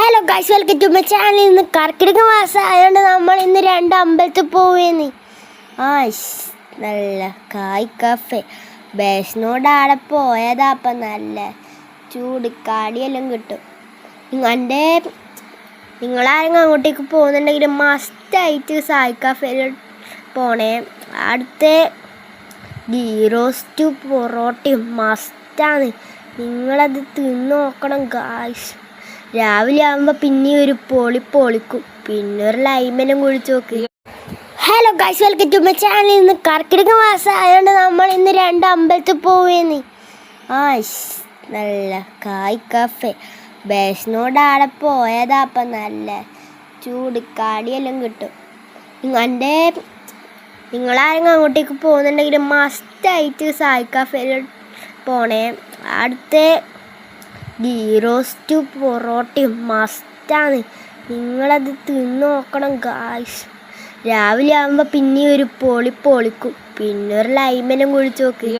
Hello guys, welcome to my channel. ഇന്ന് കർക്കിടക മാസം ആയതുകൊണ്ട് നമ്മൾ ഇന്ന് രണ്ട് അമ്പലത്തിൽ പോവേന്ന്. നല്ല കായ് കഫേ ബേസിനോട് ആടെ പോയതാ. അപ്പം നല്ല ചൂടിക്കാടിയെല്ലാം കിട്ടും. നിങ്ങളാരെങ്കിലും അങ്ങോട്ടേക്ക് പോകുന്നുണ്ടെങ്കിൽ മസ്റ്റായിട്ട് സായ് കഫേയിൽ പോണേ. അടുത്ത ഗീ റോസ്റ്റ് പൊറോട്ടയും മസ്റ്റാണ്. നിങ്ങളത് തിന്ന് നോക്കണം ഗായ്സ്. രാവിലെ ആകുമ്പോൾ പിന്നെ ഒരു പൊളിക്കും, പിന്നെ ഒരു ലൈമെല്ലാം കുഴിച്ച് നോക്ക്. Hello guys, welcome to my channel. ഇന്ന് കർക്കിടക മാസം ആയതുകൊണ്ട് നമ്മൾ ഇന്ന് രണ്ട് അമ്പലത്തിൽ പോവേന്ന്. നല്ല കായ് കഫേ ബേസിനോട് ആടെ പോയതാ. അപ്പം നല്ല ചൂടിക്കാടിയെല്ലാം കിട്ടും. നിങ്ങളാരെങ്കിലും അങ്ങോട്ടേക്ക് പോകുന്നുണ്ടെങ്കിൽ മസ്റ്റായിട്ട് സായ് കഫേയിൽ പോണേ. അടുത്ത ഗീ റോസ്റ്റ് പൊറോട്ടയും മസ്റ്റാണ്. നിങ്ങളത് തിന്ന് നോക്കണം ഗായ്സ്. രാവിലെ ആകുമ്പോൾ പിന്നെ ഒരു പൊളിക്കും, പിന്നെ ഒരു ലൈമെല്ലാം കുഴിച്ച് നോക്ക്.